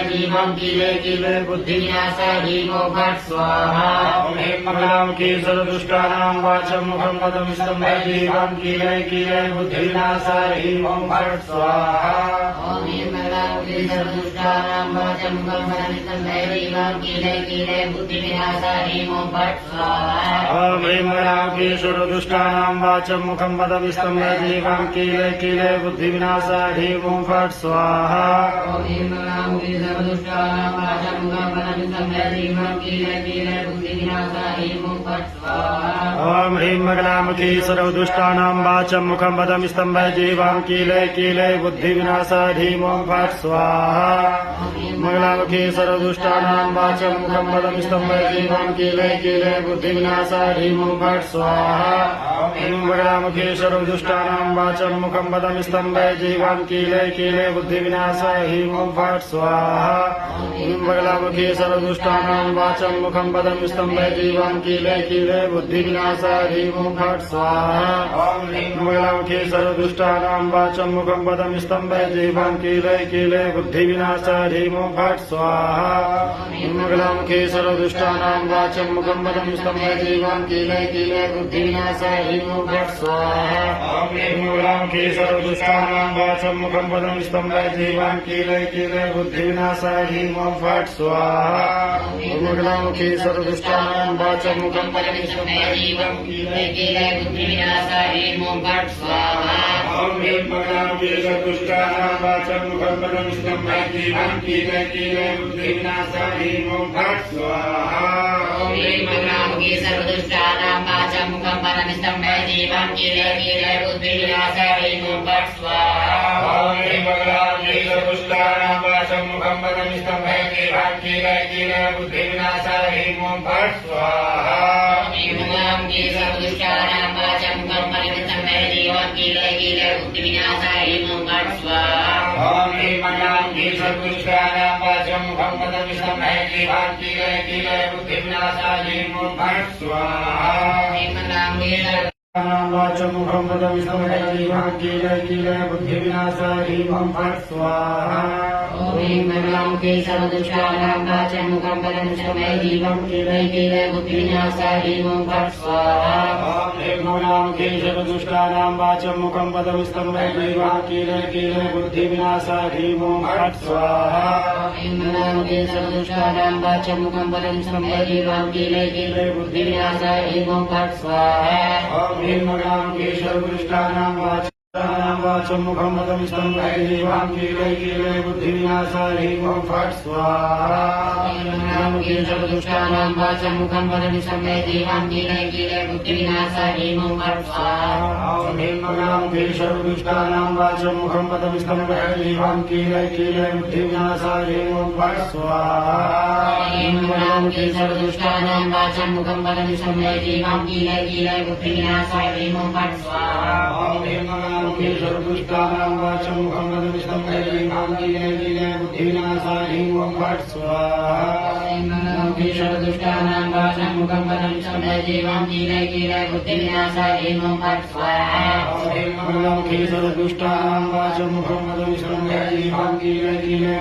जीवं कीले कीले बुद्धिविनाशा हीमो भट् स्वाहा। ओम ह्रीं मंगलामुखी सर्वदुष्टानां वाचं मुखं पदमिष्टं जीवं कीले कीले बुद्धिविनाशा हीमो भट् स्वाहा। ओम ह्रीं मंगलामुखी सर्वदुष्टानां वाचं मुखं पदमिष्टं जीवं कीले कीले बुद्धिविनाशा हीमो भट् स्वाहा। ओम ह्रीं मंगलामुखी सर्वदुष्टानां वाचं मुखं पदमिष्टं जीवं कीले कीले बुद्धिविनाशा हीमो भट् स्वाहा। ओम ह्रीं मंगलामुखी सर्वदुष्टानां वाचं मुखं पदमिष्टं जीवं कीले कीले बुद्धिविनाशा हीमो भट् स्वाहा। ओम ह्रीं मंगलामुखी सर्वदुष्टानां वाचं मुखं पदमिष्टं जीवं कीले कीले बुद्धिविनाशा हीमो भट् स्वाहा। मंगलामुखी सर्वदुष्टानां वाचं मुखं पदमिष्टं जीवं कीले कीले बुद्धिविनाशा हीमो भट् स्वाहा। मंगलामुखी सर्वदुष्टानां वाचं मुखं पदमिष्टं जीवं कीले कीले बुद्धिविनाशा हीमो भट् स्वाहा। मंगलामुखी सर्वदुष्टानां वाचं मुखं पदमिष्टं जीवं कीले कीले बुद्धिविनाशा हीमो भट् स्वाहा। मंगलामुखी सर्वदुष्टानां वाचं मुखं पदमिष्टं जीवं कीले कीले बुद्धिविनाशा हीमो भट् स्वाहा। मंगलामुखी सर्वदुष्टानां वाचं मुखं पदमिष्टं जीवं कीले कीले बुद्धिविनाशा हीमो भट् स्वाहा। मंगलामुखी सर्वदुष्टानां वाचं मुखं पदमिष्टं जीवं कीले कीले बुद्धिविनाशा हीमो भट् स्वाहा। मंगलामुखी सर्वदुष्टानां वाचं मुखं पदमिष्टं जीवं कीले कीले बुद्धिविनाशा हीमो भट्ट स्वाहा। ओम ह्रीं मंगलामुखी सर्वदुष्टानां वाचं मुखं पदमिष्टं जीवं कीले कीले बुद्धिविनाशा हीमो भट् स्वाहा। ओम ह्रीं मंगलामुखी सर्वदुष्टानां वाचं मुखं पदमिष्टं जीवं कीले कीले बुद्धिविनाशा हीमो भट्ट स्वाहा। ओम ह्रीं मंगलामुखी सर्वदुष्टानां वाचं मुखं पदमिष्टं जीवं कीले कीले बुद्धिविनाशा हीमो भट् स्वाहा। ओम ह्रीं मंगलामुखी सर्वदुष्टानां वाचं मुखं पदमिष्टं जीवं कीले कीले बुद्धिविनाशा हीमो भट्ट स्वाहा। ओम ह्रीं मंगलामुखी सर्वदुष्टानां वाचं मुखं पदमिष्टं जीवं कीले कीले बुद्धिविनाशा हीमो भट्ट स्वाहा। ओम ह्रीं मंगलामुखी वाचं मुखं पदमिष्टं जीवं कीले कीले बुद्धिविनाशा हीमो भट् स्वाहा। ओम ह्रीं मंगलामुखी सर्वदुष्टानां वाचं मुखं पदमिष्टं जीवं कीले कीले बुद्धिविनाशा हीमो भट्ट स्वाहा। ओम ह्रीं मंगलामुखी सर्वदुष्टानां वाचं मुखं पदमिष्टं जीवं कीले कीले बुद्धिविनाशा हीमो भट्ट स्वाहा। ओम ह्रीं मंगलामुखी सर्वदुष्टानां वाचं मुखं पदमिष्टं जीवं कीले कीले बुद्धिविनाशा हीमो भट्ट स्वाहा। ओम ह्रीं मंगलामुखी सर्वदुष्टानां वाचं मुखं पदमिष्टं जीवं कीले कीले बुद्धिविनाशा हीमो भट्ट स्वाहा। मंगलामुखी सर्वदुष्टानां वाचं मुखं पदमिष्टं जीवं कीले कीले बुद्धिविनाशा हीमो भट्ट स्वाहा। ओम ह्रीं मंगलामुखी सर्वदुष्टानां वाचं मुखं पदमिष्टं जीवं कीले कीले बुद्धिविनाशा हीमो भट्ट स्वाहा। मंगलामुखी सर्वदुष्टानां वाचं मुखं पदमिष्टं जीवं कीले कीले बुद्धिविनाशा हीमो भट्ट स्वाहा। ओम ह्रीं मंगलामुखी सर्वदुष्टानां वाचं मुखं पदमिष्टं जीवं कीले कीले बुद्धिविनाशा हीमो भट्ट स्वाहा। मंगलामुखी सर्वदुष्टानां वाचं मुखं पदमिष्टं जीवं कीले कीले बुद्धिविनाशा हीमो भट्ट स्वाहा। ओम ह्रीं मंगलामुखी सर्वदुष्टानां वाचं मुखं पदमिष्टं जीवं कीले कीले